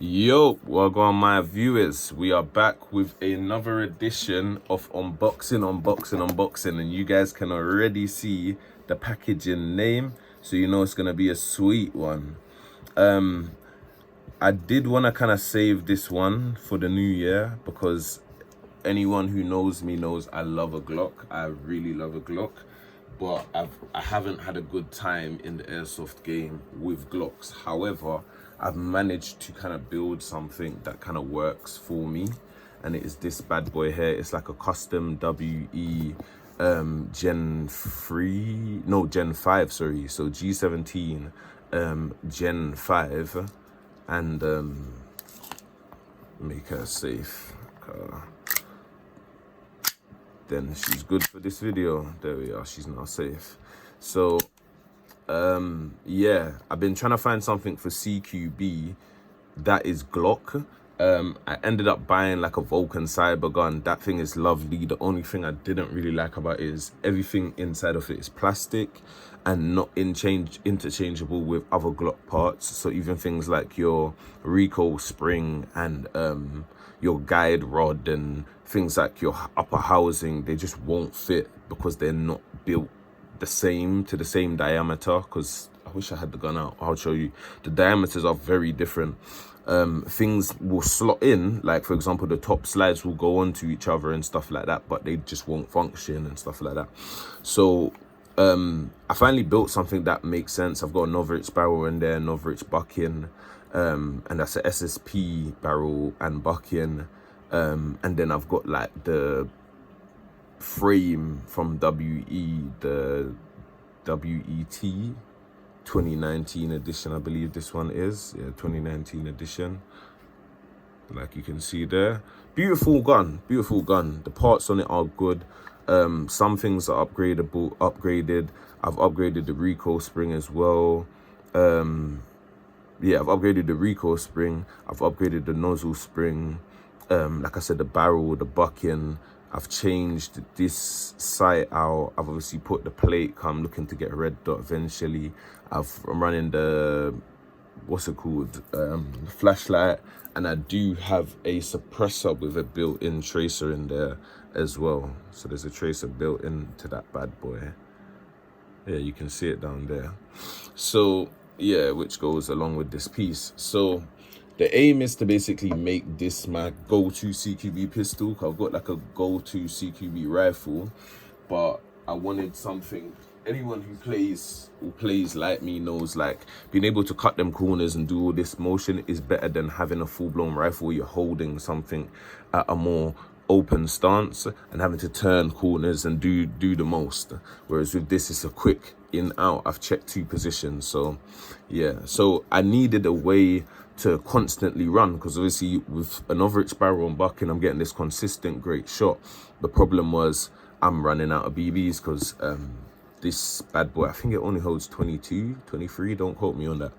Yo, welcome on my viewers. We are back with another edition of unboxing, and you guys can already see the packaging name, so you know it's gonna be a sweet one. I did want to kind of save this one for the new year because anyone who knows me knows I love a Glock. I really love a Glock, but I haven't had a good time in the airsoft game with Glocks. However, I've managed to kind of build something that kind of works for me, and it is this bad boy here. It's like a custom WE Gen 5, sorry. So G17 Gen 5, and make her safe. Then she's good for this video. There we are, she's now safe. So yeah, I've been trying to find something for CQB that is Glock. I ended up buying like a Vulcan cyber gun. That thing is lovely. The only thing I didn't really like about it is everything inside of it is plastic and not interchangeable with other Glock parts. So even things like your recoil spring and your guide rod and things like your upper housing, they just won't fit because they're not built the same diameter. Because I wish I had the gun out, I'll show you. The diameters are very different. Things will slot in, like for example the top slides will go onto each other and stuff like that, but they just won't function and stuff like that. So I finally built something that makes sense. I've got a Novritsch barrel in there, Novritsch bucking, and that's a SSP barrel and bucking, and then I've got like the frame from WE, the WET 2019 edition, I believe this one is. Yeah, 2019 edition, like you can see there. Beautiful gun. The parts on it are good. Some things are upgraded. I've upgraded the recoil spring as well. Yeah, I've upgraded the recoil spring, I've upgraded the nozzle spring, like I said, the barrel, the bucking. I've changed this sight out. I've obviously put the plate. I'm looking to get a red dot eventually. I'm running the, what's it called, flashlight, and I do have a suppressor with a built-in tracer in there as well. So there's a tracer built into that bad boy. Yeah, you can see it down there. So yeah, which goes along with this piece. So the aim is to basically make this my go-to CQB pistol. I've got like a go-to CQB rifle, but I wanted something. Anyone who plays like me knows, like, being able to cut them corners and do all this motion is better than having a full-blown rifle where you're holding something at a more open stance and having to turn corners and do the most. Whereas with this, it's a quick in out. I've checked 2 positions. So yeah, so I needed a way to constantly run, because obviously with a Novritsch barrel and bucking, I'm getting this consistent great shot. The problem was I'm running out of BBs, because this bad boy, I think it only holds 22, 23, don't quote me on that,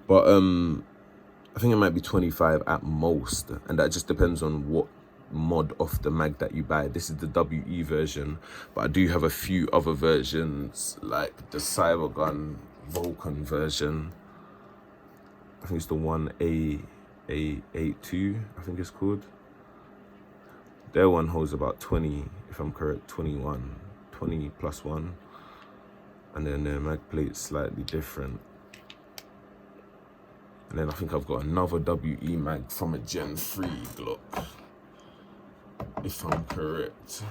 but I think it might be 25 at most, and that just depends on what mod of the mag that you buy. This is the WE version, but I do have a few other versions, like the Cybergun Vulcan version. I think it's the 1A82, I think it's called. Their one holds about 20, if I'm correct, 21, 20 plus 1. And then their mag plate's slightly different. And then I think I've got another WE mag from a Gen 3 Glock, if I'm correct.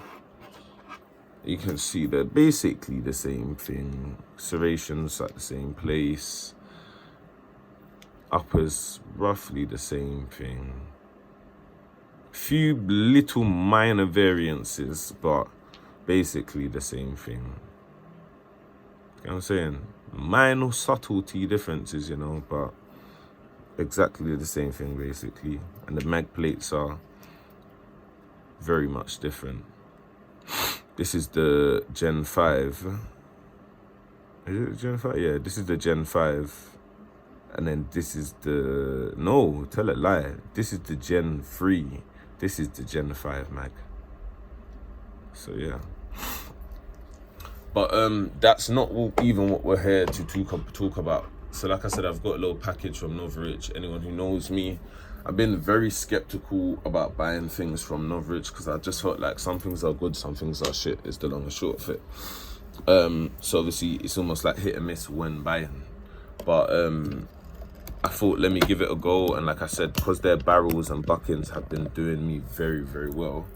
You can see they're basically the same thing. Serrations at the same place. Uppers roughly the same thing. Few little minor variances, but basically the same thing. You know what I'm saying? Minor subtlety differences, you know, but exactly the same thing basically. And the mag plates are very much different. This is the Gen 5. Is it Gen 5? Yeah, this is the Gen 5. And then this is the, no, tell it lie. This is the Gen 3. This is the Gen 5 mag. So yeah. But that's not even what we're here to talk about. So like I said, I've got a little package from Novritsch. Anyone who knows me, I've been very skeptical about buying things from Novritsch because I just felt like some things are good, some things are shit, is the long and short of it. So obviously it's almost like hit and miss when buying. But I thought, let me give it a go. And like I said, because their barrels and buckins have been doing me very, very well,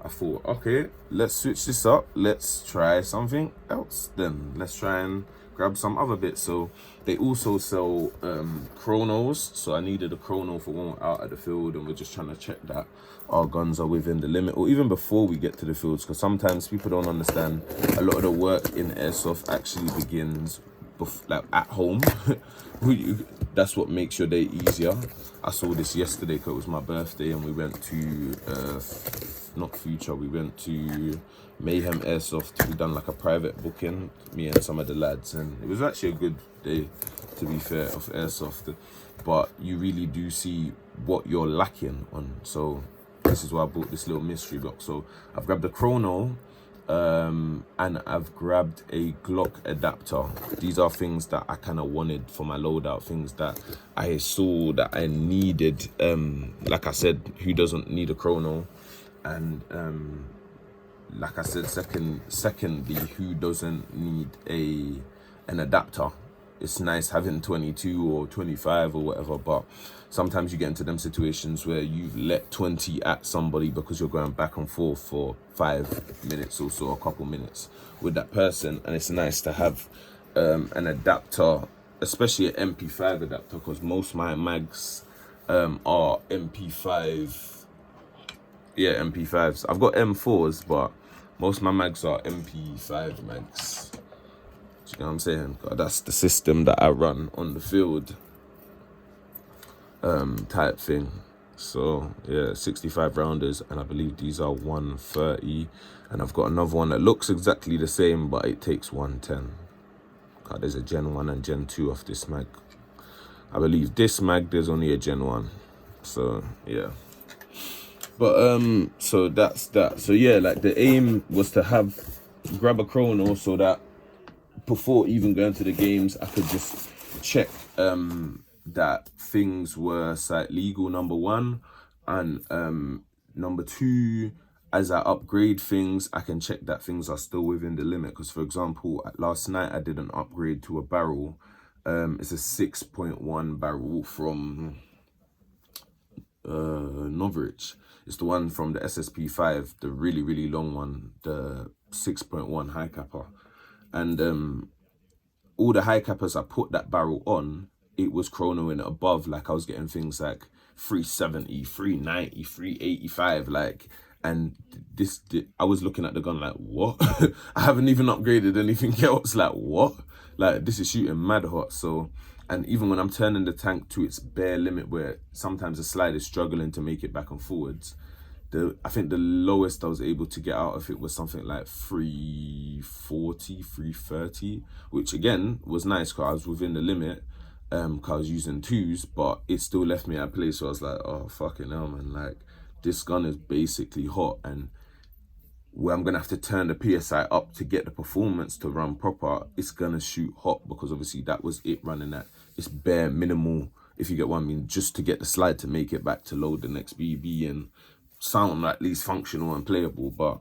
I thought, okay, let's switch this up. Let's try something else then. Let's try and grab some other bits. So they also sell chronos. So I needed a chrono for when we're out at the field and we're just trying to check that our guns are within the limit, or even before we get to the fields, because sometimes people don't understand a lot of the work in airsoft actually begins like at home. That's what makes your day easier. I saw this yesterday because it was my birthday and we went to not Future, we went to Mayhem Airsoft. We done like a private booking, me and some of the lads, and it was actually a good day, to be fair, of airsoft. But you really do see what you're lacking on. So this is why I bought this little mystery block. So I've grabbed a chrono, and I've grabbed a Glock adapter. These are things that I kind of wanted for my loadout, things that I saw that I needed. Like I said, who doesn't need a chrono? And like I said, secondly, who doesn't need an adapter? It's nice having 22 or 25 or whatever, but sometimes you get into them situations where you've let 20 at somebody because you're going back and forth for 5 minutes or so, a couple minutes with that person, and it's nice to have an adapter, especially an MP5 adapter, because most of my mags are MP5. Yeah, MP5s. I've got M4s, but most of my mags are MP5 mags. Do you know what I'm saying? That's the system that I run on the field, type thing. So yeah, 65 rounders, and I believe these are 130. And I've got another one that looks exactly the same, but it takes 110. God, there's a Gen 1 and Gen 2 of this mag. I believe this mag, there's only a Gen 1. So yeah. But so that's that. So yeah, like the aim was to grab a chrono so that before even going to the games, I could just check that things were site legal, number one, and number two, as I upgrade things, I can check that things are still within the limit. Because for example, last night I did an upgrade to a barrel. It's a 6.1 barrel from Novritsch. It's the one from the SSP5, the really, really long one, the 6.1 high capper. And all the high cappers I put that barrel on, it was chronoing above. Like I was getting things like 370, 390, 385, like, and I was looking at the gun like, what? I haven't even upgraded anything else. Like, what? Like, this is shooting mad hot. So, and even when I'm turning the tank to its bare limit, where sometimes the slide is struggling to make it back and forwards, I think the lowest I was able to get out of it was something like 340, 330, which again was nice because I was within the limit, because I was using twos, but it still left me at a place where I was like, oh, fucking hell, man, like, this gun is basically hot, and where I'm gonna have to turn the PSI up to get the performance to run proper, it's gonna shoot hot, because obviously that was it running at its bare minimal, if you get what I mean, just to get the slide to make it back to load the next BB and sound at least functional and playable. But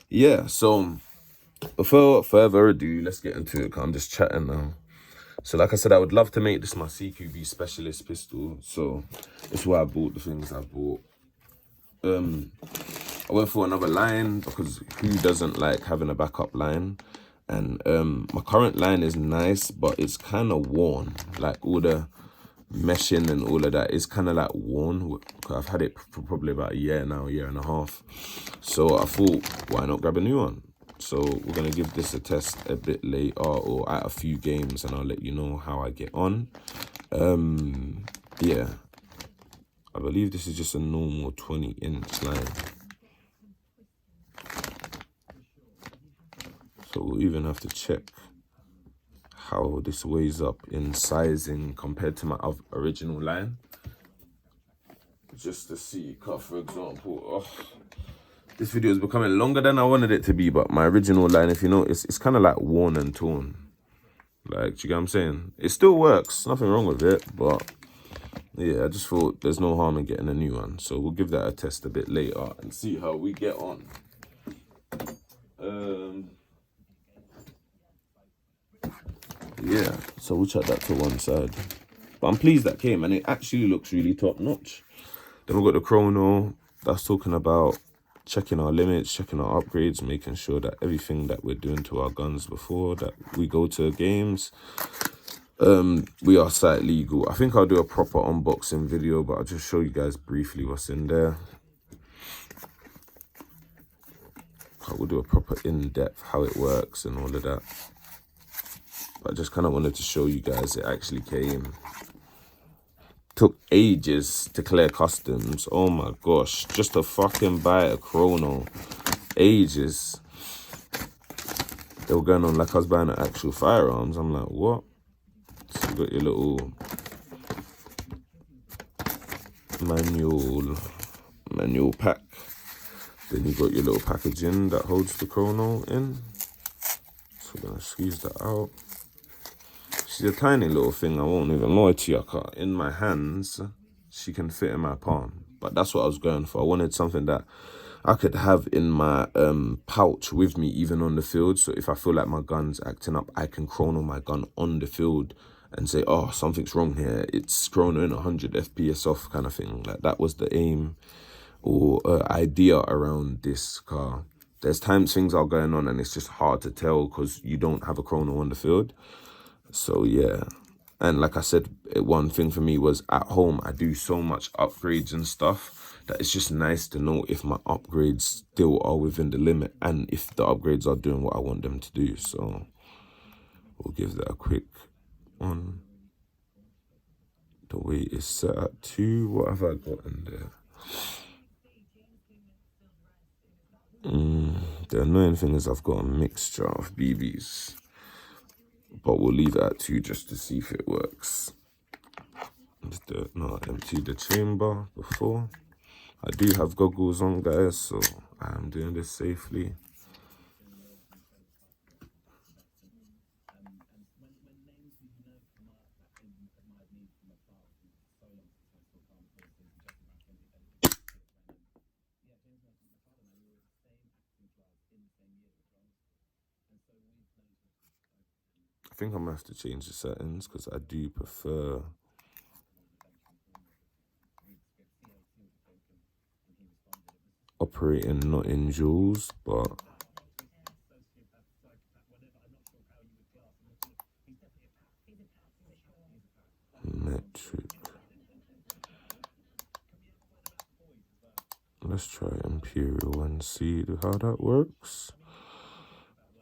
yeah, so before further ado, let's get into it, 'cause I'm just chatting now. So like I said, I would love to make this my CQB specialist pistol, so that's why I bought the things I bought. I went for another line because who doesn't like having a backup line? And my current line is nice, but it's kind of worn. Like all the meshing and all of that is kind of like worn. I've had it for probably about a year now, a year and a half. So I thought, why not grab a new one? So we're going to give this a test a bit later, or at a few games, and I'll let you know how I get on. Yeah, I believe this is just a normal 20-inch line. So we'll even have to check how this weighs up in sizing compared to my original line. Just to see, for example, this video is becoming longer than I wanted it to be, but my original line, if you notice, it's kind of like worn and torn. Like, do you get what I'm saying? It still works, nothing wrong with it, but yeah, I just thought there's no harm in getting a new one. So we'll give that a test a bit later and see how we get on. Yeah, so we'll chuck that to one side. But I'm pleased that came, and it actually looks really top notch. Then we've got the chrono that's talking about checking our limits, checking our upgrades, making sure that everything that we're doing to our guns before that we go to games, we are site legal. I think I'll do a proper unboxing video, but I'll just show you guys briefly what's in there. I will do a proper in-depth how it works and all of that. But I just kind of wanted to show you guys it actually came. Took ages to clear customs. Oh my gosh, just to fucking buy a chrono. Ages. They were going on like I was buying an actual firearms. I'm like, what? So you got your little manual pack. Then you got your little packaging that holds the chrono in. So we're gonna squeeze that out. She's a tiny little thing, I won't even lie to you. In my hands, she can fit in my palm. But that's what I was going for. I wanted something that I could have in my pouch with me, even on the field. So if I feel like my gun's acting up, I can chrono my gun on the field and say, oh, something's wrong here. It's chronoing 100 FPS off kind of thing. Like, that was the aim or idea around this car. There's times things are going on and it's just hard to tell because you don't have a chrono on the field. So yeah, and like I said, one thing for me was at home, I do so much upgrades and stuff that it's just nice to know if my upgrades still are within the limit and if the upgrades are doing what I want them to do. So we'll give that a quick on. The weight is set at 2. What have I got in there? The annoying thing is I've got a mixture of BBs. But we'll leave it at 2 just to see if it works. I emptied the chamber before. I do have goggles on, guys, so I am doing this safely. I think I'm gonna have to change the settings because I do prefer operating not in joules, but metric. Let's try Imperial and see how that works.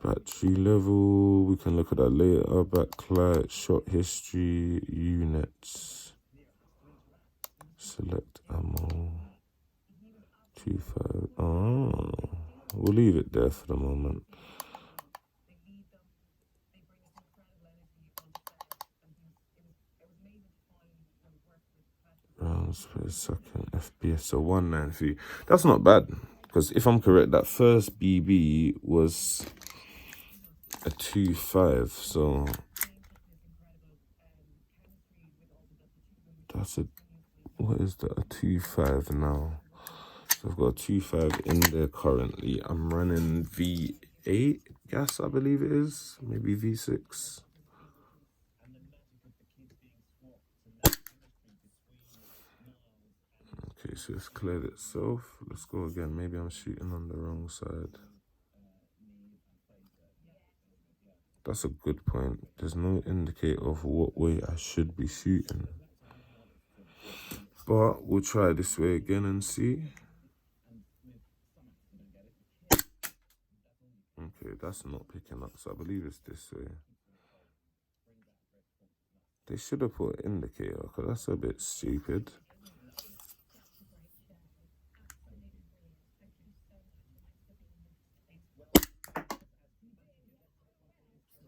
Battery level, we can look at that later. Backlight, shot history, units. Select ammo. 2.5. Oh, we'll leave it there for the moment. Rounds per second, FPS, so 193. That's not bad, because if I'm correct, that first BB was a 2.5, so that's what is that, a 2.5 now? So I've got a 2.5 in there currently. I'm running V8 gas, I believe it is, maybe V6. Okay, so it's cleared itself. Let's go again. Maybe I'm shooting on the wrong side. That's a good point. There's no indicator of what way I should be shooting. But we'll try this way again and see. Okay, that's not picking up, so I believe it's this way. They should have put an indicator, because that's a bit stupid.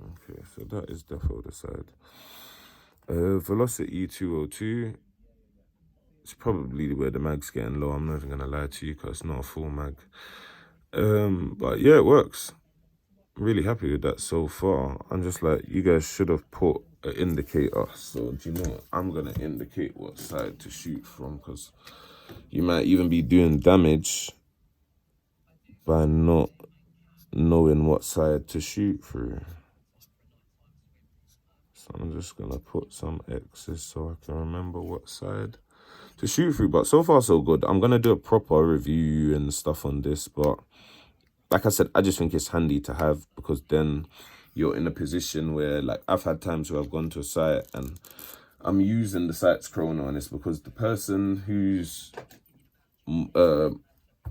Okay, so that is defo the side. Velocity 202. It's probably where the mag's getting low. I'm not even going to lie to you because it's not a full mag. But yeah, it works. really happy with that so far. I'm just like, you guys should have put an indicator. So do you know what? I'm gonna indicate what side to shoot from, because you might even be doing damage by not knowing what side to shoot through. So I'm just gonna put some X's so I can remember what side to shoot through. But so far so good. I'm gonna do a proper review and stuff on this, but like I said, I just think it's handy to have, because then you're in a position where, like, I've had times where I've gone to a site and I'm using the site's chrono, and it's because the person who's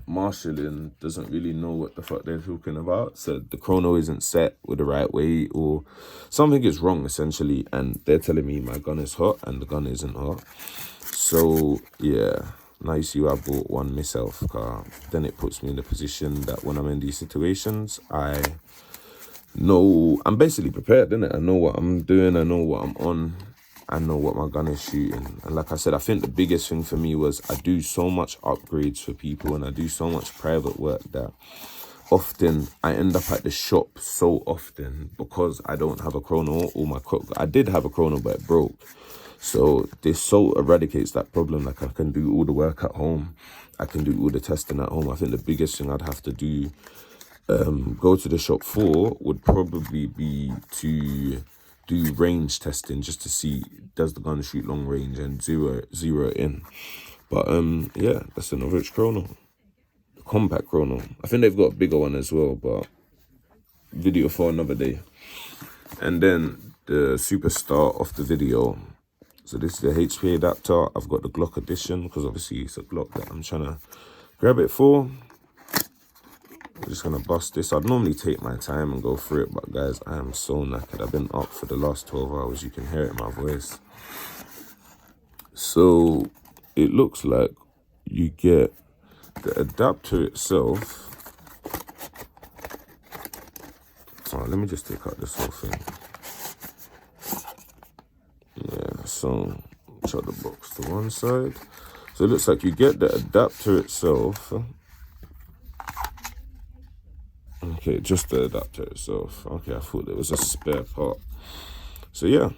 marshalling doesn't really know what the fuck they're talking about. So the chrono isn't set with the right way, or something is wrong essentially, and they're telling me my gun is hot and the gun isn't hot. So yeah, now you see why I bought one myself, car. Then it puts me in the position that when I'm in these situations, I know I'm basically prepared, innit? I know what I'm doing, I know what I'm on, I know what my gun is shooting. And like I said, I think the biggest thing for me was I do so much upgrades for people and I do so much private work that often I end up at the shop so often because I don't have a chrono, or I did have a chrono but it broke. So this so eradicates that problem. Like, I can do all the work at home, I can do all the testing at home. I think the biggest thing I'd have to do, go to the shop for, would probably be to do range testing, just to see, does the gun shoot long range, and zero it in. But yeah, that's the Novritsch chrono, the compact chrono. I think they've got a bigger one as well, but video for another day. And then the superstar of the video. So this is the HP adapter. I've got the Glock edition, because obviously it's a Glock that I'm trying to grab it for. I'm just gonna bust this. I'd normally take my time and go through it, but guys, I am so knackered. I've been up for the last 12 hours. You can hear it in my voice. So it looks like you get the adapter itself. Oh, let me just take out this whole thing. Yeah, so shut the box to one side. So it looks like you get the adapter itself. Okay, just the adapter itself. Okay, I thought there was a spare part. So yeah,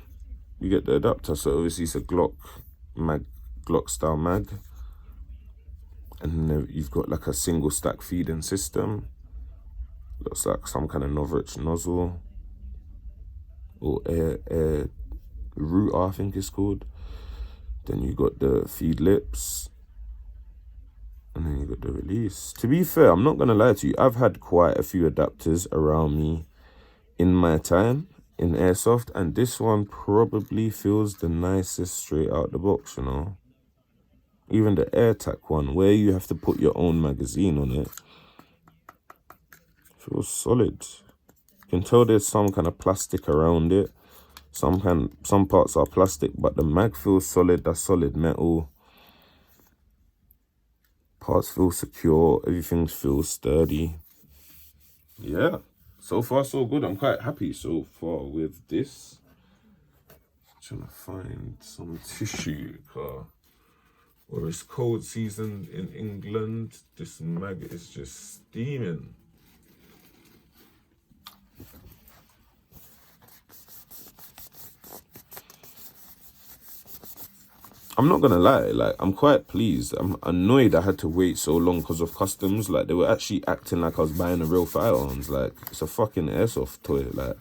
you get the adapter. So obviously it's a Glock style mag. And then you've got like a single stack feeding system. Looks like some kind of Novritsch nozzle, or air router, I think it's called. Then you got the feed lips, and then you got the release. To be fair, I'm not gonna lie to you, I've had quite a few adapters around me in my time in airsoft, and this one probably feels the nicest straight out the box, you know. Even the AirTac one, where you have to put your own magazine on it, feels solid. You can tell there's some kind of plastic around it. Some parts are plastic, but the mag feels solid. That's solid metal. Parts feel secure. Everything feels sturdy. Yeah, so far so good. I'm quite happy so far with this. Trying to find some tissue, or it's cold season in England. This mag is just steaming. I'm not gonna lie, like, I'm quite pleased. I'm annoyed I had to wait so long because of customs. Like, they were actually acting like I was buying a real firearms. Like, it's a fucking airsoft toy. Like,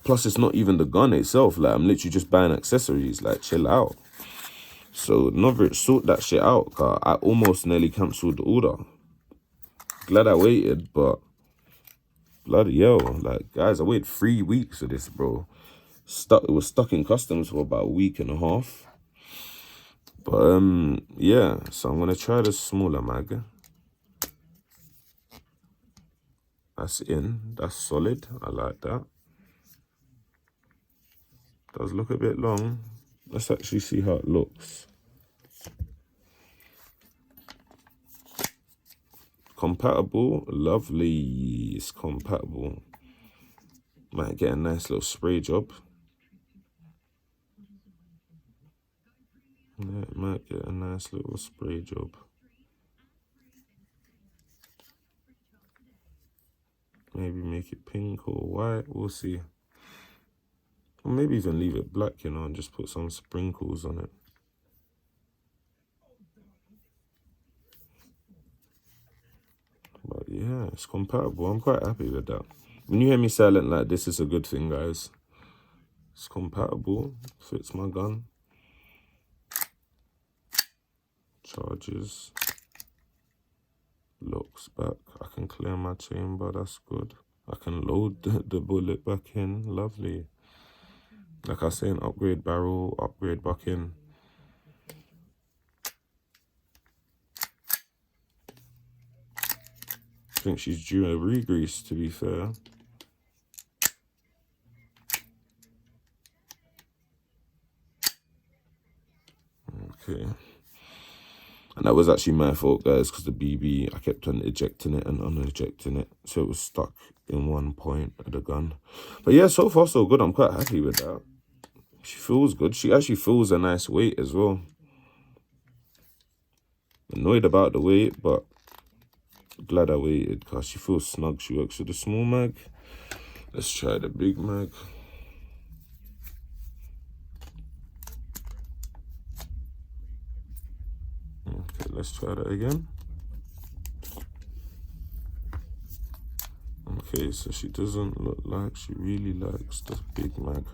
plus it's not even the gun itself. Like, I'm literally just buying accessories. Like, chill out. So Novritsch sort that shit out, cause I almost nearly cancelled the order. Glad I waited, but bloody hell, like, guys, I waited 3 weeks for this, bro. It was stuck in customs for about a week and a half. But yeah, so I'm gonna try the smaller mag. That's in, that's solid. I like that. Does look a bit long. Let's actually see how it looks. Compatible, lovely. It's compatible. Might get a nice little spray job. Yeah, it might get a nice little spray job. maybe make it pink or white, we'll see. Or maybe even leave it black, you know, and just put some sprinkles on it. But yeah, it's compatible. I'm quite happy with that. When you hear me silent like this, it's a good thing, guys. It's compatible, fits my gun. Charges. Locks back. I can clear my chamber, that's good. I can load the bullet back in, lovely. Like I was saying, upgrade barrel, upgrade back in. I think she's due a re-grease, to be fair. Okay. And that was actually my fault, guys, because the BB, I kept on ejecting it and unejecting it. So it was stuck in one point of the gun. But yeah, so far so good. I'm quite happy with that. She feels good. She actually feels a nice weight as well. Annoyed about the weight, but glad I waited because she feels snug. She works with the small mag. Let's try the big mag. Okay, let's try that again. Okay, so she doesn't look like she really likes the big mag.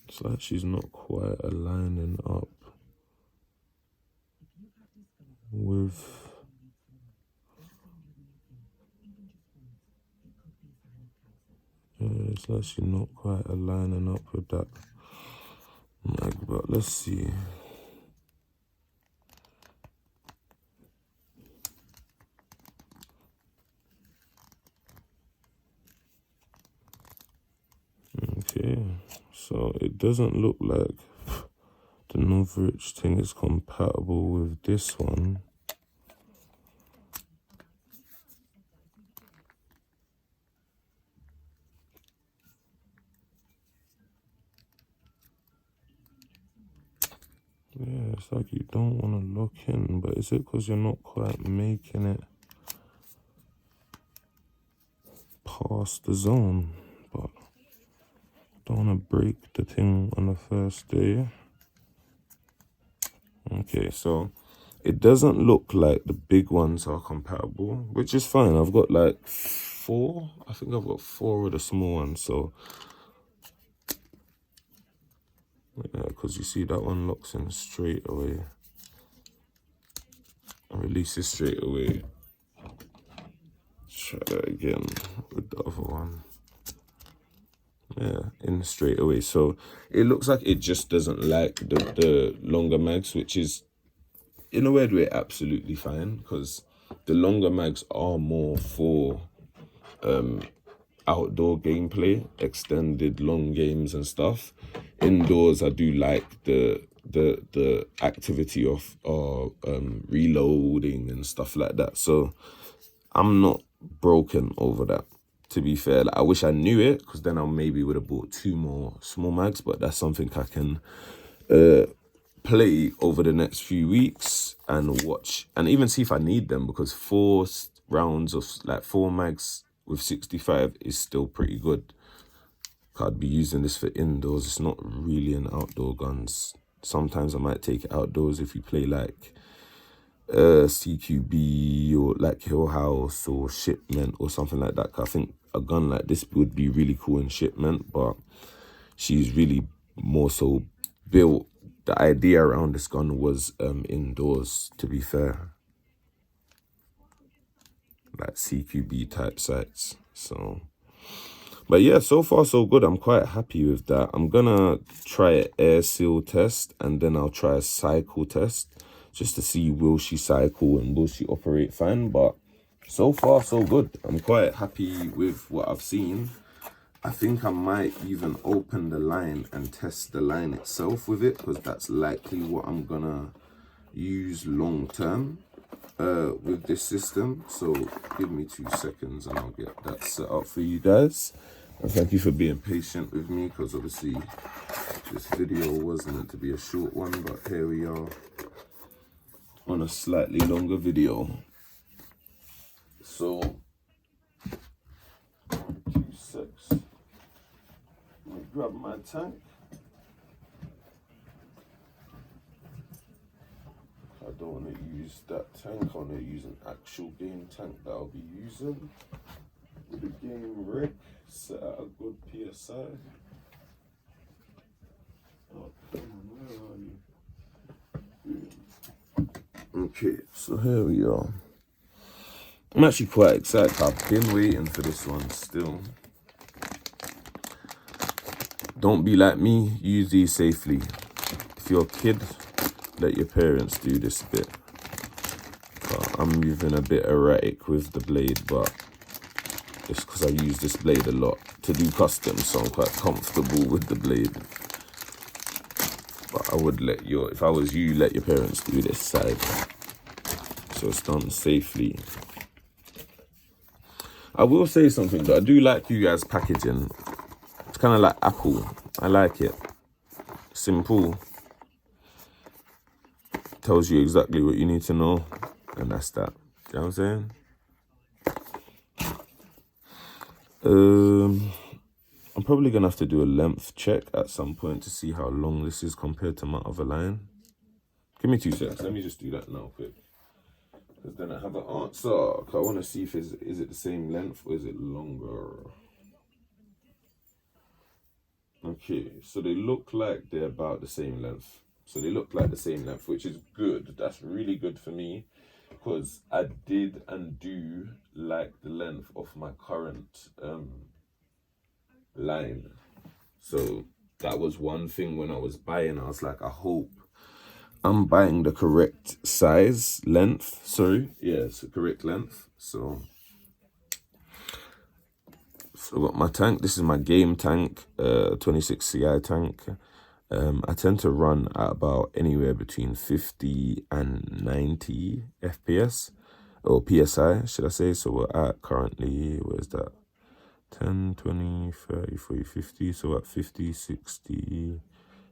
It's like she's not quite aligning up with... Yeah, it's like she's not quite aligning up with that mag, but let's see. Okay, so it doesn't look like the Novritsch thing is compatible with this one. Yeah, it's like you don't want to lock in, but is it because you're not quite making it past the zone? But don't want to break the thing on the first day. Okay, so it doesn't look like the big ones are compatible, which is fine. I've got like 4. I think I've got 4 of the small ones, so yeah, because you see that one locks in straight away and releases straight away. Try that again with the other one. Yeah, in straight away. So it looks like it just doesn't like the longer mags, which is in a weird way absolutely fine, because the longer mags are more for outdoor gameplay, extended long games and stuff. Indoors, I do like the activity of reloading and stuff like that. So I'm not broken over that. To be fair, like, I wish I knew it, because then I maybe would have bought 2 more small mags, but that's something I can play over the next few weeks and watch and even see if I need them, because 4 rounds of like 4 mags with 65 is still pretty good. I'd be using this for indoors. It's not really an outdoor guns. Sometimes I might take it outdoors if you play like CQB or like Hill House or Shipment or something like that. I think a gun like this would be really cool in Shipment, but she's really more so built. The idea around this gun was indoors, to be fair, like CQB type sights. So, but yeah, so far so good. I'm quite happy with that. I'm gonna try an air seal test, and then I'll try a cycle test just to see will she cycle and will she operate fine. But so far so good. I'm quite happy with what I've seen. I think I might even open the line and test the line itself with it, because that's likely what I'm gonna use long term. with this system. So give me 2 seconds and I'll get that set up for you guys. And thank you for being patient with me, because obviously this video wasn't meant to be a short one, but here we are on a slightly longer video. So 2 secs. Let me grab my tank. I don't want to use that tank. I want to use an actual game tank that I'll be using with the game rig set at a good PSI. Oh, come on, where are you? Okay, so here we are. I'm actually quite excited. I've been waiting for this one still. Don't be like me, use these safely. If you're a kid, let your parents do this bit. I'm moving a bit erratic with the blade, but it's because I use this blade a lot to do custom, so I'm quite comfortable with the blade. But I would if I was you, let your parents do this side, so it's done safely. I will say something though, I do like you guys' packaging. It's kind of like Apple. I like it. Simple. Tells you exactly what you need to know, and that's that. You know what I'm saying? I'm probably gonna have to do a length check at some point to see how long this is compared to my other line. Give me 2 seconds. Let me just do that now quick, because then I have an answer. I want to see if is it the same length or is it longer. Okay, so they look like they're about the same length. So they look like the same length, which is good. That's really good for me, because I did and do like the length of my current line. So that was one thing when I was buying. I was like, I hope I'm buying the correct length. Sorry, yeah, it's the correct length. So I got my tank. This is my game tank, 26 CI tank. I tend to run at about anywhere between 50 and 90 FPS, or PSI, should I say. So we're at currently, where's that? 10, 20, 30, 40, 50. So we're at 50, 60,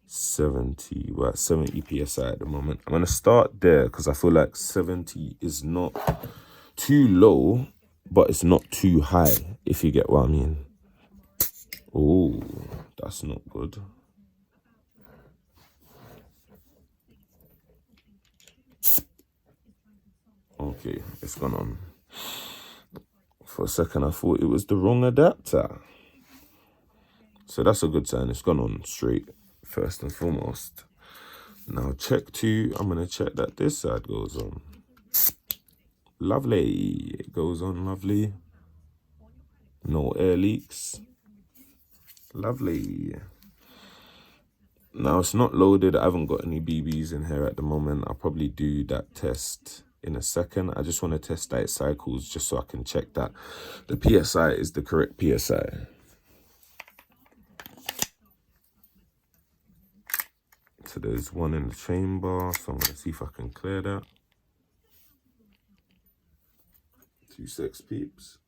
70. We're at 70 PSI at the moment. I'm going to start there because I feel like 70 is not too low, but it's not too high, if you get what I mean. Oh, that's not good. Okay, it's gone on. For a second, I thought it was the wrong adapter. So that's a good sign. It's gone on straight, first and foremost. Now check 2. I'm going to check that this side goes on. Lovely. It goes on lovely. No air leaks. Lovely. Now it's not loaded. I haven't got any BBs in here at the moment. I'll probably do that test in a second. I just want to test that it cycles just so I can check that the PSI is the correct PSI. So there's one in the chamber, so I'm going to see if I can clear that. 2 secs, peeps.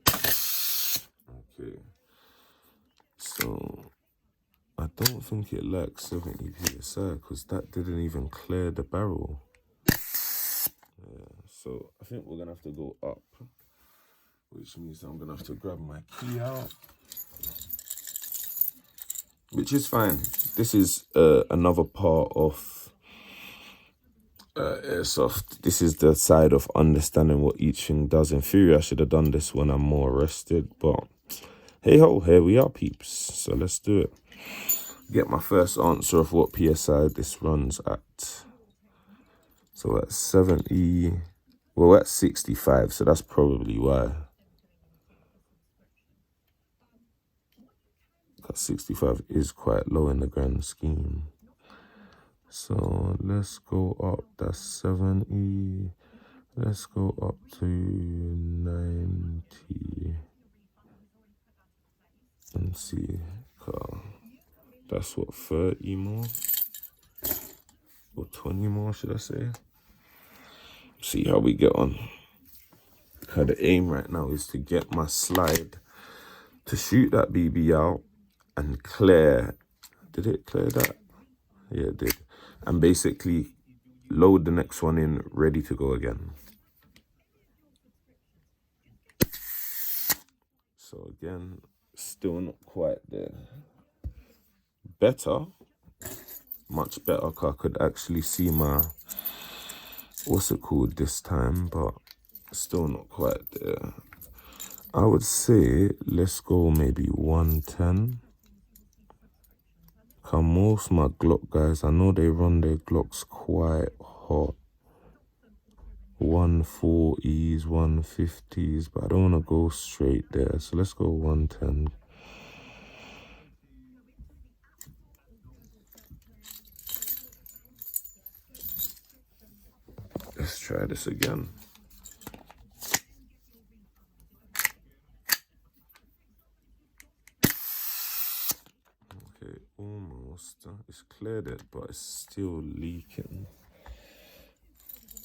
Okay. So I don't think it lacks 70 PSI because that didn't even clear the barrel. Yeah, so I think we're going to have to go up, which means I'm going to have to grab my key out. Which is fine. This is another part of airsoft. This is the side of understanding what each thing does. In theory, I should have done this when I'm more rested, but hey ho, here we are, peeps. So let's do it. Get my first answer of what PSI this runs at. So at 70, well, at 65, so that's probably why. 65 is quite low in the grand scheme. So let's go up, that's 70. Let's go up to 90 and see. That's what, 30 more? or 20 more, should I say? See how we get on. The aim right now is to get my slide to shoot that BB out and clear. Did it clear that? Yeah, it did. And basically load the next one in, ready to go again. So again, still not quite there. Better, much better, because I could actually see my, what's it called this time, but still not quite there. I would say let's go maybe 110. Cause most my Glock guys, I know they run their Glocks quite hot. 140s, 150s, but I don't want to go straight there. So let's go 110. Let's try this again. Okay, almost. It's cleared it, but it's still leaking.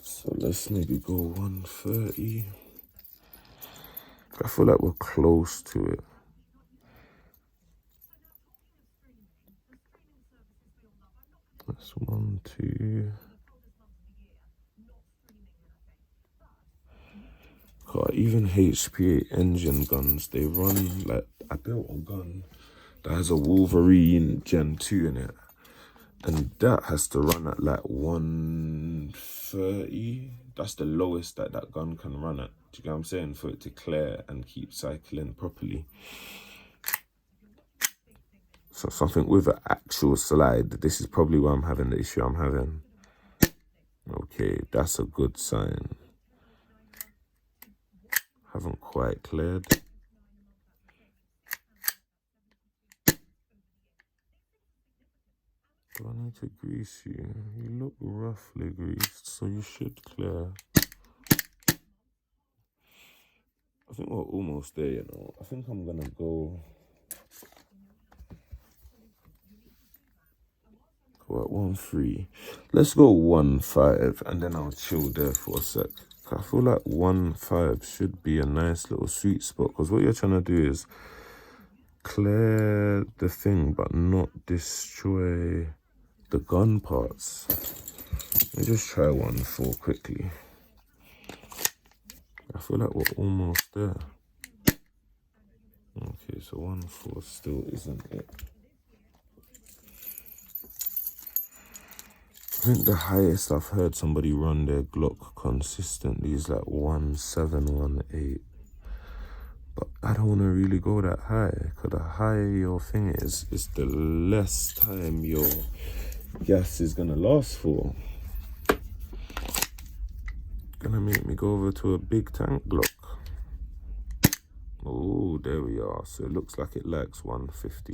So let's maybe go 130. I feel like we're close to it. That's 1, 2. God, even HP engine guns, they run like, I built a gun that has a Wolverine Gen 2 in it. And that has to run at like 130. That's the lowest that that gun can run at. Do you get what I'm saying? For it to clear and keep cycling properly. So something with an actual slide. This is probably why I'm having the issue I'm having. Okay, that's a good sign. Haven't quite cleared. Do I need to grease you? You look roughly greased, so you should clear. I think we're almost there, you know. I think I'm gonna go at 1.3. Let's go 1.5 and then I'll chill there for a sec. I feel like 1.5 should be a nice little sweet spot, because what you're trying to do is clear the thing but not destroy the gun parts. Let me just try 1.4 quickly. I feel like we're almost there. Okay, so 1.4 still isn't it. I think the highest I've heard somebody run their Glock consistently is like 1.7, 1.8. But I don't want to really go that high, because the higher your thing is the less time your gas is going to last for. Gonna make me go over to a big tank Glock. Oh, there we are. So it looks like it likes 150.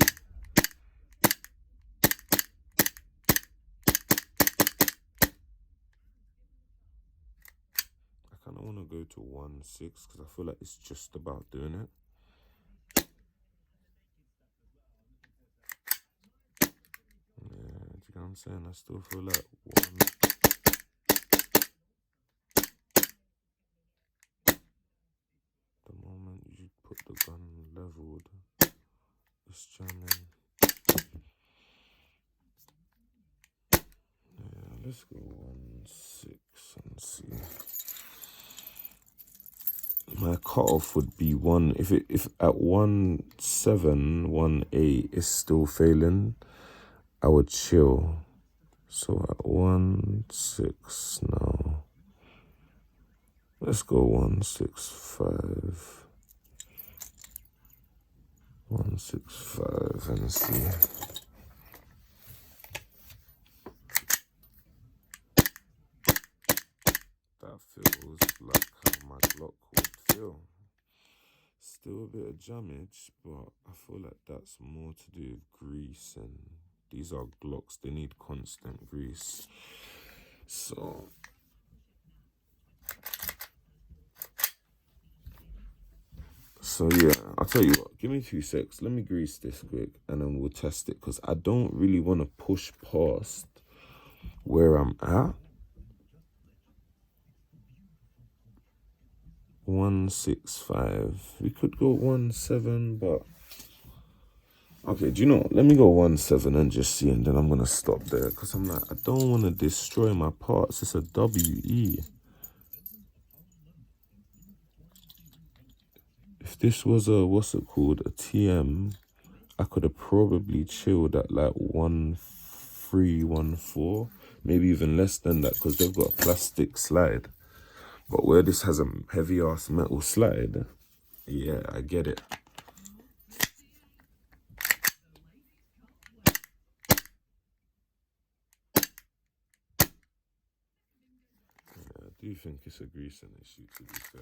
I kind of want to go to 1.6 because I feel like it's just about doing it. Yeah, do you know what I'm saying? I still feel like 1. The moment you put the gun leveled, it's jamming. Yeah, let's go 1.6 and see. My cutoff would be 1. If at 1.7, 1.8 is still failing, I would chill. So at 1.6 now. Let's go 1.65. 1.65 and see. That feels like how my Glock would feel. Still a bit of damage, but I feel like that's more to do with grease, and these are Glocks, they need constant grease. So yeah, I'll tell you what, give me 2 secs. Let me grease this quick and then we'll test it, because I don't really want to push past where I'm at. 165. We could go 17, but okay, do you know? Let me go 17 and just see, and then I'm gonna stop there because I'm like, I don't want to destroy my parts. It's a WE. If this was a what's it called, a TM, I could have probably chilled at like 1314, maybe even less than that because they've got a plastic slide. But where this has a heavy ass metal slide, yeah, I get it. I do think it's a greasing issue, to be fair.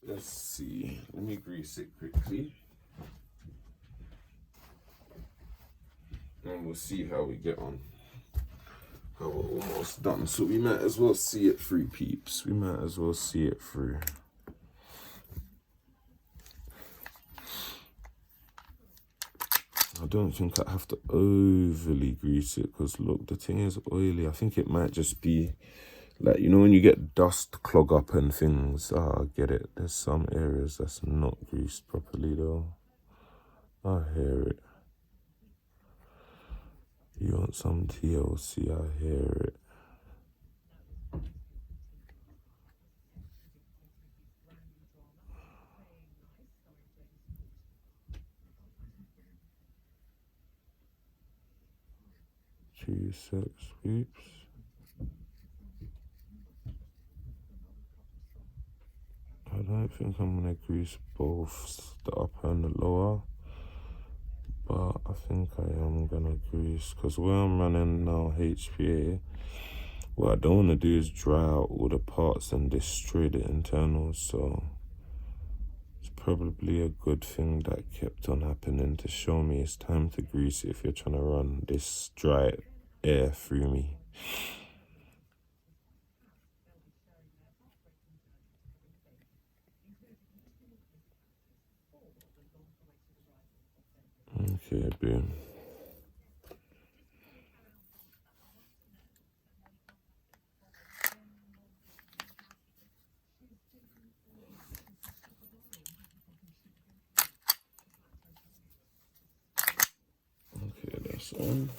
Let's see. Let me grease it quickly. And we'll see how we get on. Oh, we're almost done. So we might as well see it through, peeps. We might as well see it through. I don't think I have to overly grease it because look, the thing is oily. I think it might just be like, you know, when you get dust clog up and things. I get it. There's some areas that's not greased properly though. I hear it. You want some TLC? I hear it. Two six sweeps. I don't think I'm gonna grease both the upper and the lower, but I think I am gonna grease because where I'm running now HPA, what I don't want to do is dry out all the parts and destroy the internals, so it's probably a good thing that kept on happening to show me it's time to grease it if you're trying to run this dry air through me. Okay, boom. Okay, that's on.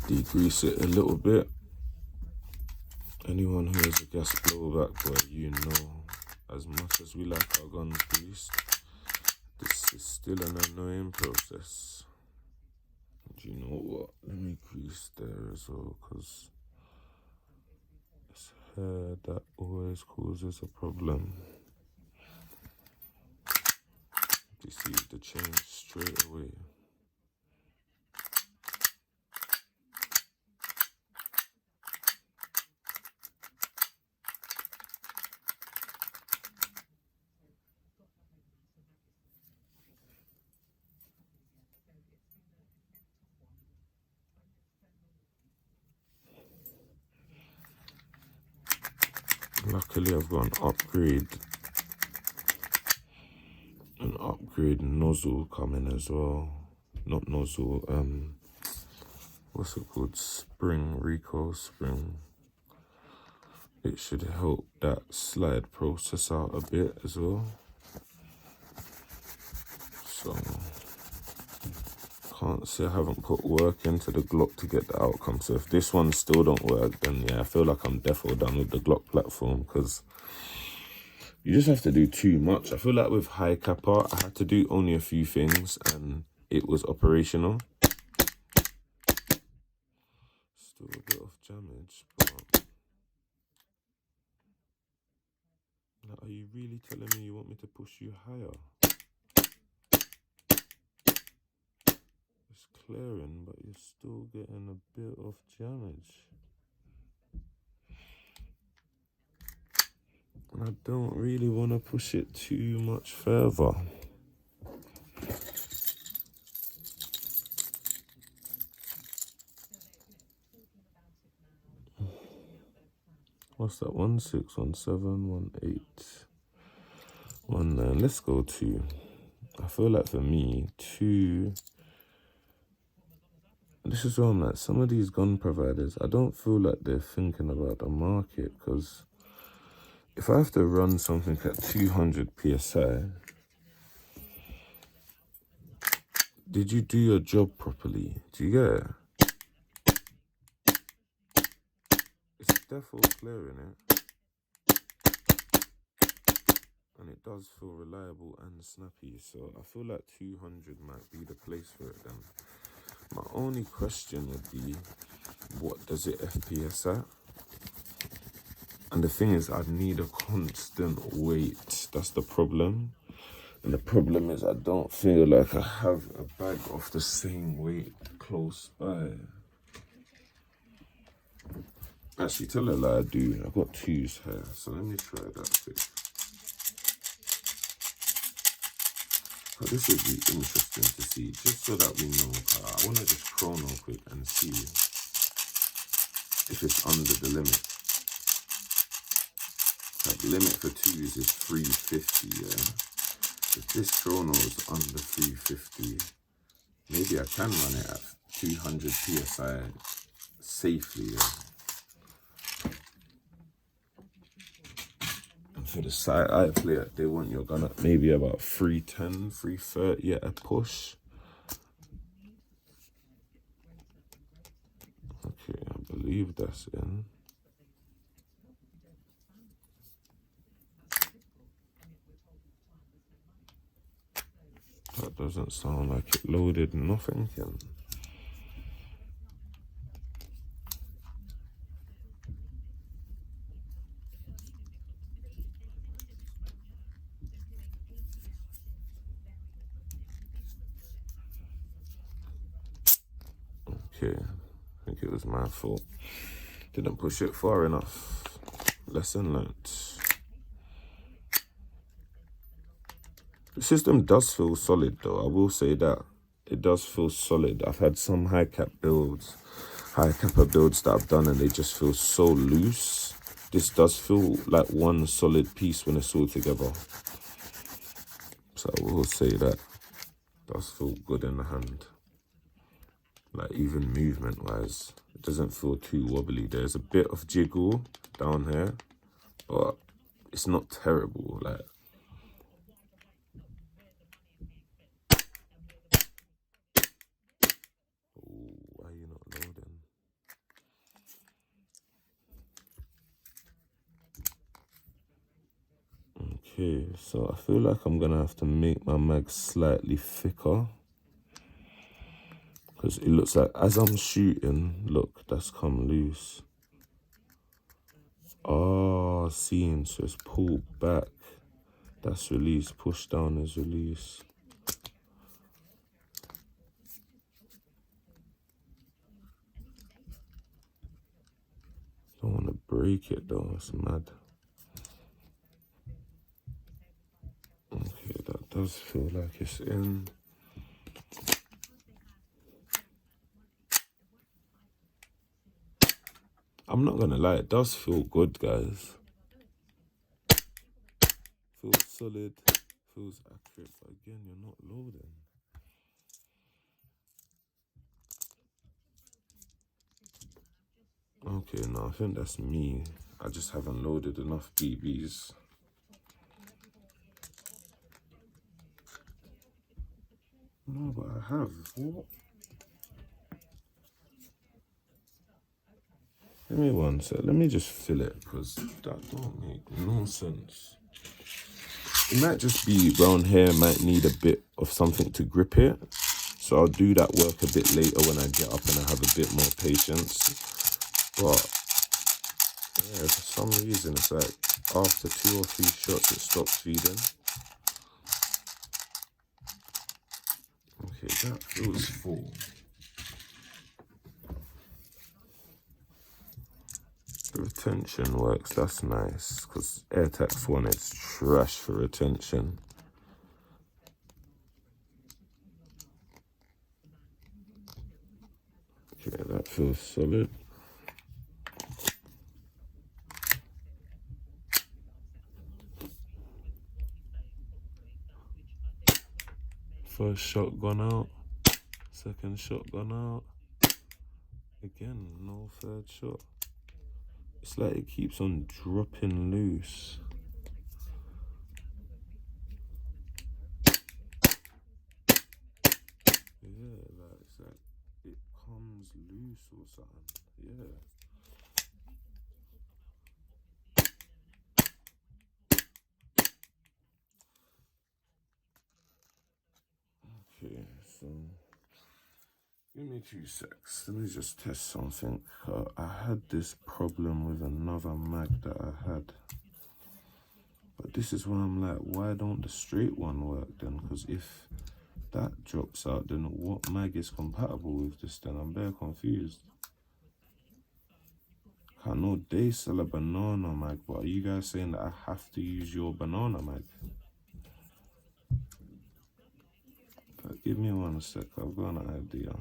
Degrease it a little bit. Anyone who has a gas blowback, boy, you know, as much as we like our guns greased, this is still an annoying process. Do you know what? Let me grease there as well, because it's hair that always causes a problem. You see the change straight away. Luckily, I've got an upgrade nozzle coming as well. Not nozzle, what's it called? Spring, recoil spring. It should help that slide process out a bit as well. So, can't say I haven't put work into the Glock to get the outcome. So if this one still don't work, then yeah, I feel like I'm defo done with the Glock platform because you just have to do too much. I feel like with high kappa, I had to do only a few things and it was operational. Still a bit of damage, but like, are you really telling me you want me to push you higher? It's clearing, but you're still getting a bit of damage. And I don't really want to push it too much further. What's that? 1617 18 19. Let's go 2. I feel like for me 2. This is where I'm like, some of these gun providers, I don't feel like they're thinking about the market, because if I have to run something at 200 psi, did you do your job properly? Do you get it? It's definitely clearing it. And it does feel reliable and snappy. So I feel like 200 might be the place for it then. My only question would be, what does it FPS at? And the thing is, I'd need a constant weight. That's the problem. And the problem is, I don't feel like I have a bag of the same weight close by. Actually, tell a lie, I do. I've got 2s here, so let me try that quick. But this would be interesting to see, just so that we know. I want to just chrono quick and see if it's under the limit. Like, the limit for 2s is 350, yeah? If this chrono is under 350, maybe I can run it at 200 psi safely, yeah? And for the side eye player, they want your gun at maybe about 310, 330 at a push. Okay, I believe that's in. That doesn't sound like it loaded nothing. Okay, I think it was my fault. Didn't push it far enough. Lesson learnt. The system does feel solid though, I will say that. It does feel solid. I've had some high kappa builds that I've done, and they just feel so loose. This does feel like one solid piece when it's all together. So I will say that it does feel good in the hand. Like, even movement wise, it doesn't feel too wobbly. There's a bit of jiggle down here, but it's not terrible. Like, why are you not loading? Okay, so I feel like I'm gonna have to make my mag slightly thicker, because it looks like as I'm shooting, look, that's come loose. Oh, seen, so it's pulled back. That's release, push down is release. Don't want to break it though, it's mad. Okay, that does feel like it's in. I'm not gonna lie, it does feel good, guys. Feels solid, feels accurate, but again, you're not loading. Okay, no, I think that's me. I just haven't loaded enough BBs. No, but I have. What? Give me one sec. Let me just fill it, because that don't make no sense. It might just be round here, might need a bit of something to grip it. So I'll do that work a bit later when I get up and I have a bit more patience. But yeah, for some reason, it's like after 2 or 3 shots, it stops feeding. Okay, that feels full. The retention works, that's nice, because AirTax 1 is trash for retention. Okay, that feels solid. First shot gone out. Second shot gone out. Again, no third shot. It's like it keeps on dropping loose. Yeah, like it's like it comes loose or something. Yeah. Okay, so give me 2 secs. Let me just test something. I had this problem with another mag that I had. But this is why I'm like, why don't the straight one work then? Because if that drops out, then what mag is compatible with this then? I'm very confused. I know they sell a banana mag, but are you guys saying that I have to use your banana mag? But give me 1 sec, I've got an idea.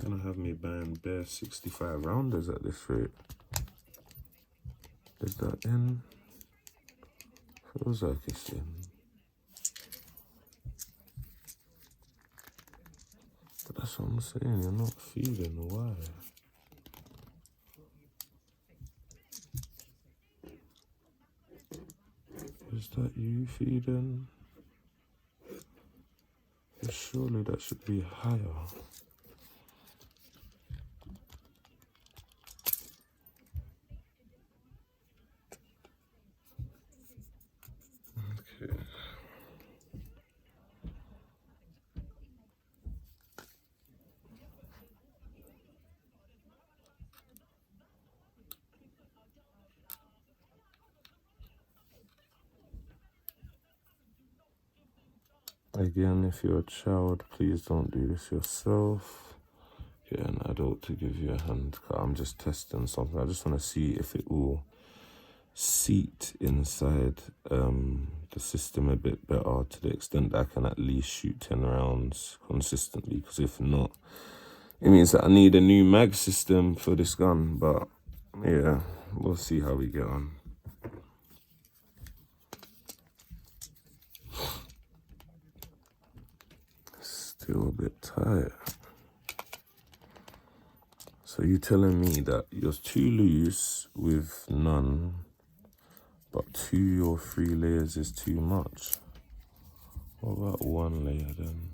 Gonna have me buying bare 65 rounders at this rate. Is that in? Feels like it's in. But that's what I'm saying, you're not feeling why. Is that you feeding? Surely that should be higher. Okay. Again, if you're a child, please don't do this yourself. Get an adult to give you a hand. I'm just testing something. I just want to see if it will seat inside the system a bit better to the extent that I can at least shoot 10 rounds consistently. Because if not, it means that I need a new mag system for this gun. But yeah, we'll see how we get on. Still a bit tight. So you're telling me that you're too loose with none, but 2 or 3 layers is too much? What about 1 layer then?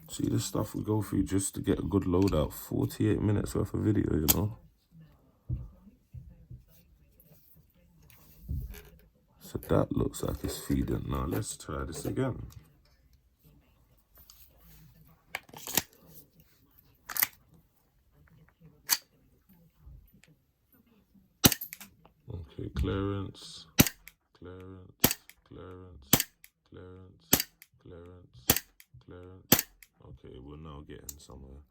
See the stuff we go through just to get a good load out. 48 minutes worth of video, you know? So that looks like it's feeding. Now let's try this again. Okay, clearance, clearance, clearance, clearance, clearance, clearance. Okay, we're now getting somewhere.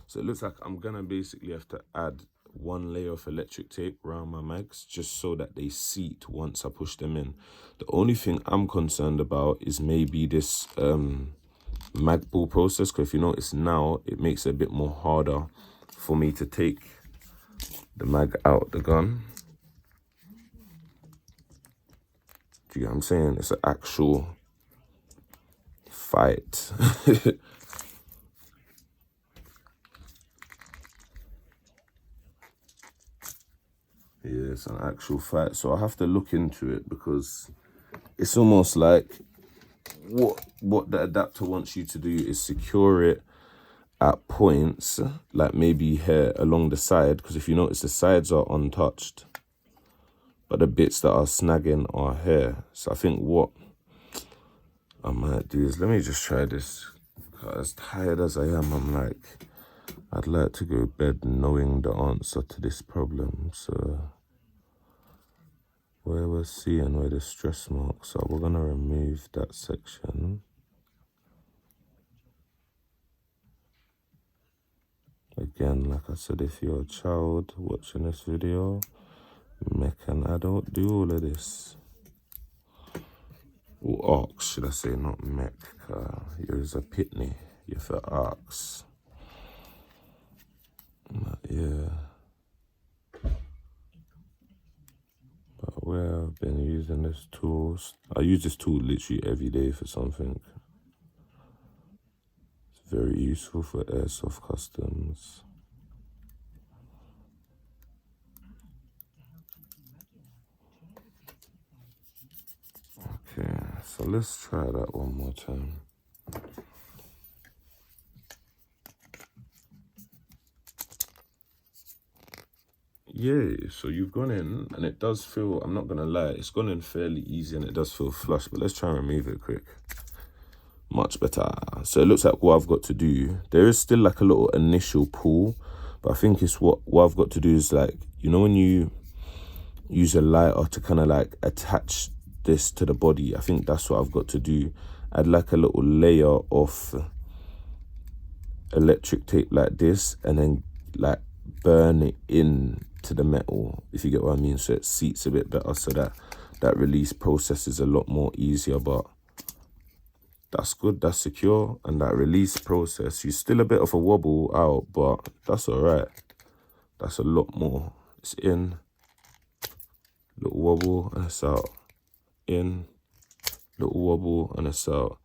So it looks like I'm gonna basically have to add 1 layer of electric tape around my mags just so that they seat once I push them in. The only thing I'm concerned about is maybe this mag pull process, because if you notice now, it makes it a bit more harder for me to take the mag out the gun. Do you get what I'm saying? It's an actual fight. Yeah, it's an actual fight. So I have to look into it because it's almost like what the adapter wants you to do is secure it at points, like maybe here along the side, because if you notice the sides are untouched, but the bits that are snagging are here. So I think what I might do is, let me just try this. As tired as I am, I'm like, I'd like to go to bed knowing the answer to this problem. So where we're seeing where the stress marks are, we're gonna remove that section. Again, like I said, if you're a child watching this video, make an adult do all of this. Or ox, should I say, not mech. Here's a pitney. You're for ox. Yeah. But where I've been using this tool, I use this tool literally every day for something. It's very useful for airsoft customs. Okay, so let's try that one more time. Yeah, so you've gone in and it does feel, I'm not gonna lie, it's gone in fairly easy and it does feel flush, but let's try and remove it quick. Much better. So it looks like what I've got to do, there is still like a little initial pull, but I think it's what I've got to do is like, you know when you use a lighter to kind of like attach this to the body, I think that's what I've got to do. Add like a little layer of electric tape like this and then like burn it in to the metal, if you get what I mean, so it seats a bit better, so that release process is a lot more easier. But that's good, that's secure. And that release process, you're still a bit of a wobble out, but that's all right. That's a lot more. It's in, little wobble and it's out, in, little wobble and it's out.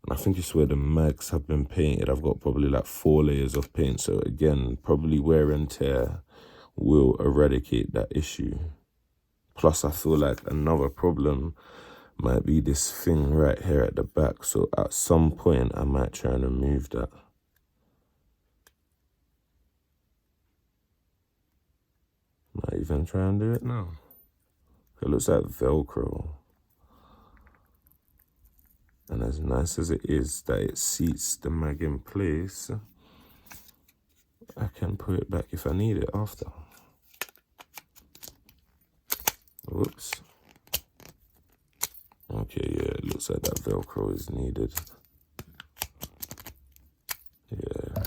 And I think it's where the mags have been painted. I've got probably like 4 layers of paint. So again, probably wear and tear will eradicate that issue. Plus, I feel like another problem might be this thing right here at the back. So at some point, I might try and remove that. Might even try and do it now. It looks like Velcro. And as nice as it is that it seats the mag in place, I can put it back if I need it after. Whoops. Okay, yeah, it looks like that Velcro is needed. Yeah.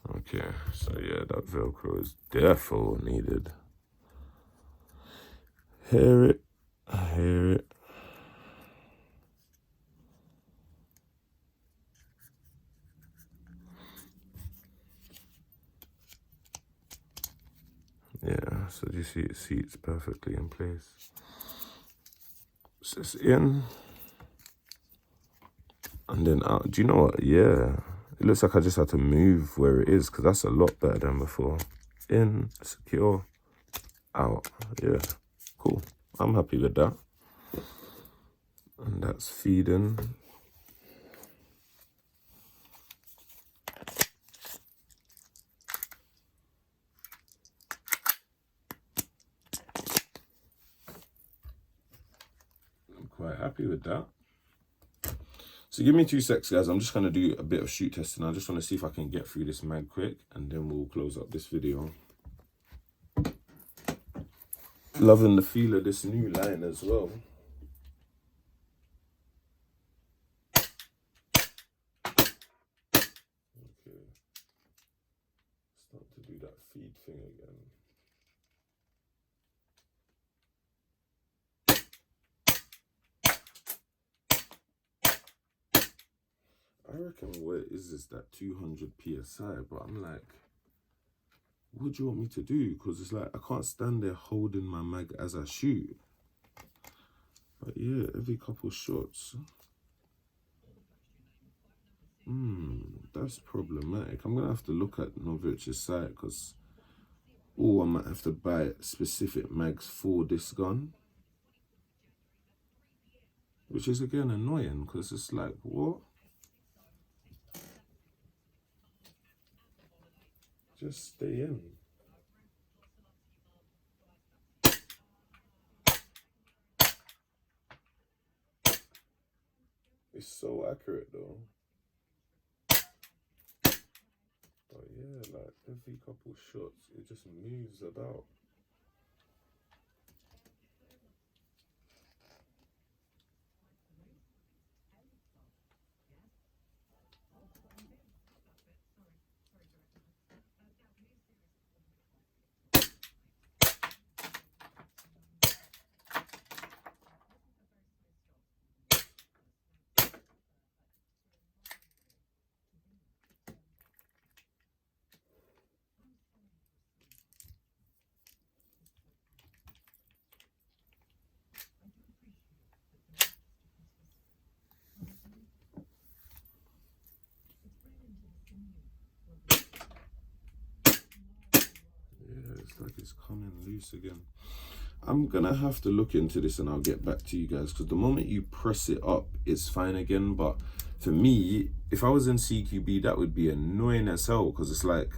Okay, so yeah, that Velcro is definitely needed. Hear it, I hear it. Yeah, so you see it seats perfectly in place. So it's in, and then out. Do you know what? Yeah, it looks like I just had to move where it is, because that's a lot better than before. In, secure, out. Yeah, cool. I'm happy with that. And that's feeding. I'm quite happy with that. So give me 2 secs, guys. I'm just going to do a bit of shoot testing. I just want to see if I can get through this mag quick, and then we'll close up this video. Loving the feel of this new line as well. Okay. Start to do that feed thing again. I reckon where is this, that 200 PSI, but I'm like, what do you want me to do? Because it's like, I can't stand there holding my mag as I shoot. But yeah, every couple shots. That's problematic. I'm gonna have to look at Novritsch's site, because I might have to buy specific mags for this gun. Which is again annoying, because it's like, what? Just stay in. It's so accurate though. But yeah, like every couple shots, it just moves about. like it's coming loose again. I'm gonna have to look into this and I'll get back to you guys, because the moment you press it up, it's fine again. But for me, if I was in CQB, that would be annoying as hell, because it's like,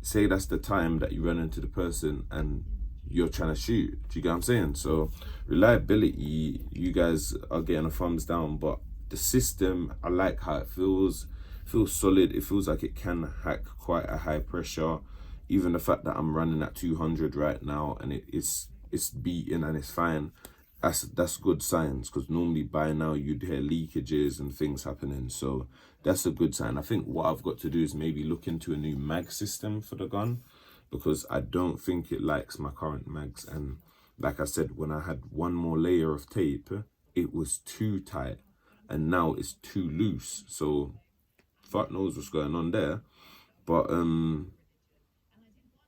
say that's the time that you run into the person and you're trying to shoot. Do you get what I'm saying? So reliability, you guys are getting a thumbs down, but the system, I like how it feels. It feels solid. It feels like it can hack quite a high pressure. Even the fact that I'm running at 200 right now and it's beating and it's fine, that's good signs, because normally by now you'd hear leakages and things happening. So that's a good sign. I think what I've got to do is maybe look into a new mag system for the gun, because I don't think it likes my current mags. And like I said, when I had one more layer of tape, it was too tight, and now it's too loose. So fuck knows what's going on there. But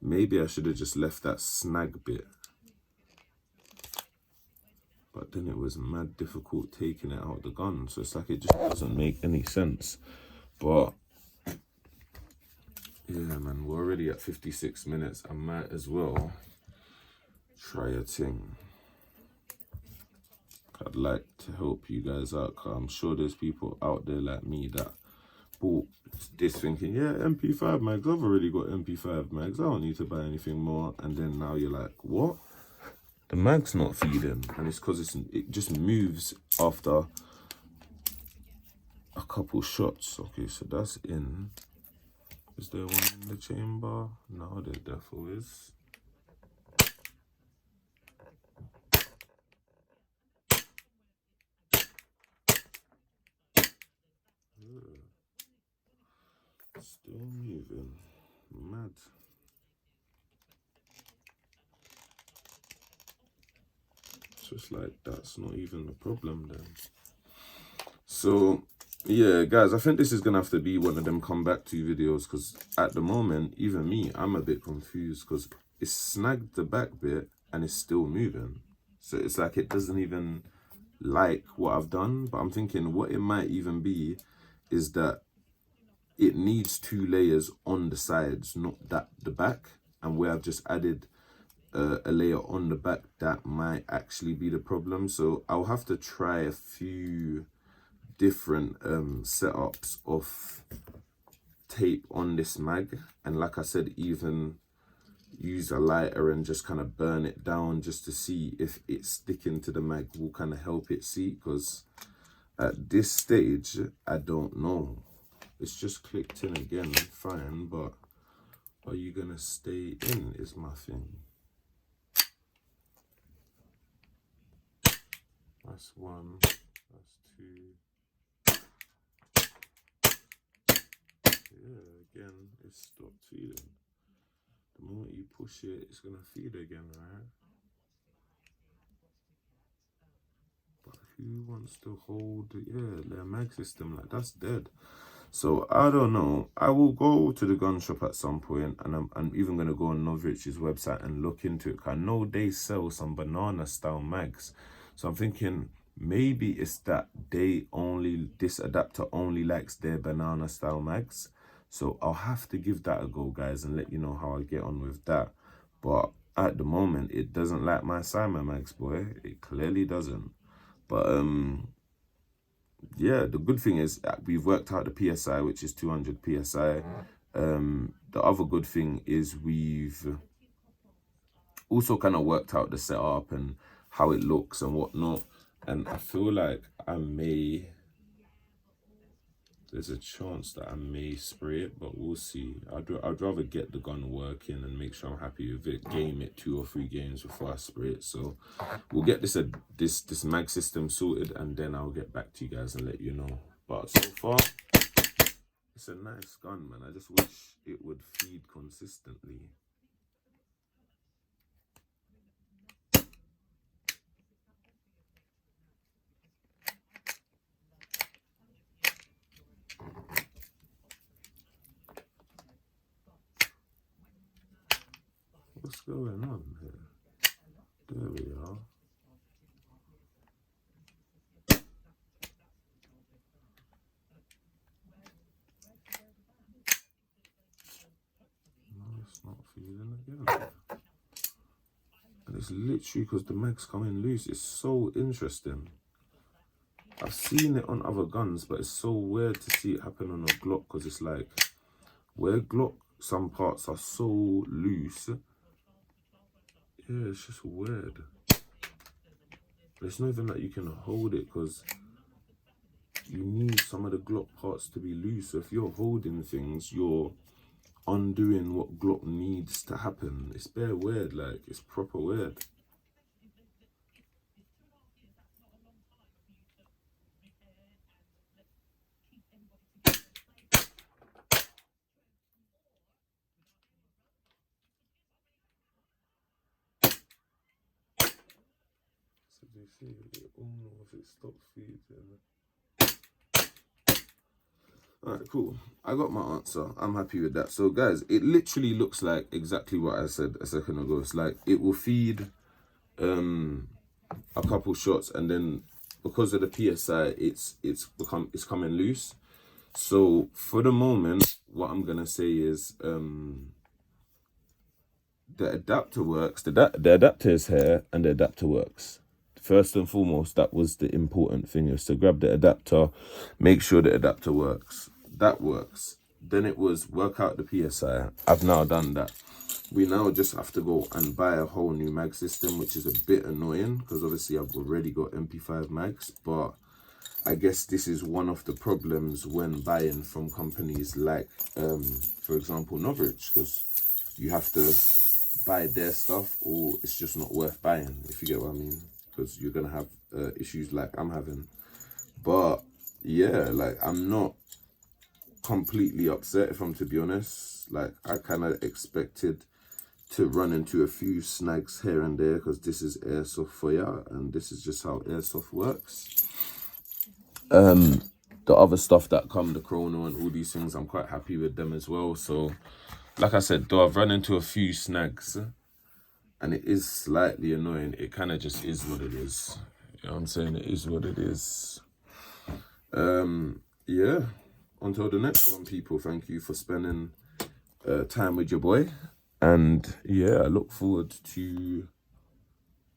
maybe I should have just left that snag bit. But then it was mad difficult taking it out of the gun. So it's like it just doesn't make any sense. But yeah, man, we're already at 56 minutes. I might as well try a thing. I'd like to help you guys out, because I'm sure there's people out there like me that bought this thinking, yeah, MP5 mags, I've already got MP5 mags, I don't need to buy anything more. And then now you're like, what? The mag's not feeding. And it's because it just moves after a couple shots. Okay, so that's in. Is there one in the chamber? No, there definitely is. Yeah. Still moving. Mad. Just like that's not even the problem then. So yeah, guys, I think this is gonna have to be one of them come back to videos, because at the moment, even me, I'm a bit confused, because it's snagged the back bit and it's still moving. So it's like it doesn't even like what I've done. But I'm thinking what it might even be is that it needs 2 layers on the sides, not the back. And where I've just added a layer on the back, that might actually be the problem. So I'll have to try a few different setups of tape on this mag, and like I said, even use a lighter and just kind of burn it down just to see if it's sticking to the mag will kind of help it see, because at this stage I don't know. It's just clicked in again, fine, but are you gonna stay in is my thing. That's 1, that's 2. Yeah, again, it stopped feeding. The moment you push it, it's gonna feed again, right? But who wants to hold, their mag system? Like, that's dead. So I don't know. I will go to the gun shop at some point, and I'm even gonna go on Novritsch's website and look into it. I know they sell some banana style mags, so I'm thinking maybe it's that this adapter only likes their banana style mags. So I'll have to give that a go, guys, and let you know how I get on with that. But at the moment, it doesn't like my Simon mags, boy. It clearly doesn't. But yeah, the good thing is we've worked out the PSI, which is 200 PSI. The other good thing is we've also kind of worked out the setup and how it looks and whatnot. And I feel like there's a chance that I may spray it, but we'll see. I'd rather get the gun working and make sure I'm happy with it, game it 2 or 3 games before I spray it. So we'll get this mag system sorted, and then I'll get back to you guys and let you know. But so far, it's a nice gun, man. I just wish it would feed consistently. What's going on here? There we are. No, it's not feeding again. it's literally because the mag's coming loose. It's so interesting. I've seen it on other guns, but it's so weird to see it happen on a Glock, because it's like, where Glock, some parts are so loose. Yeah, it's just weird. It's not even that you can hold it, because you need some of the Glock parts to be loose. So if you're holding things, you're undoing what Glock needs to happen. It's bare weird, like, it's proper weird. So do you see it? Oh, if it stops feeding. Alright, cool. I got my answer. I'm happy with that. So guys, it literally looks like exactly what I said a second ago. It's like it will feed a couple shots, and then because of the PSI, it's coming loose. So for the moment, what I'm gonna say is the adapter works. The adapter is here, and the adapter works. First and foremost, that was the important thing, is to grab the adapter, make sure the adapter works. That works. Then it was work out the PSI. I've now done that. We now just have to go and buy a whole new mag system, which is a bit annoying because obviously I've already got MP5 mags, but I guess this is one of the problems when buying from companies like, for example, Novritsch, because you have to buy their stuff or it's just not worth buying, if you get what I mean, because you're going to have issues like I'm having. But yeah, like, I'm not completely upset, if I'm to be honest. Like, I kind of expected to run into a few snags here and there, because this is airsoft for ya, and this is just how airsoft works. The other stuff that come, the chrono and all these things, I'm quite happy with them as well. So like I said, though I've run into a few snags and it is slightly annoying, it kind of just is what it is. You know what I'm saying? It is what it is. Yeah, until the next one, people. Thank you for spending time with your boy, and yeah, I look forward to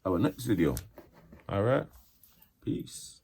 our next video. All right, peace.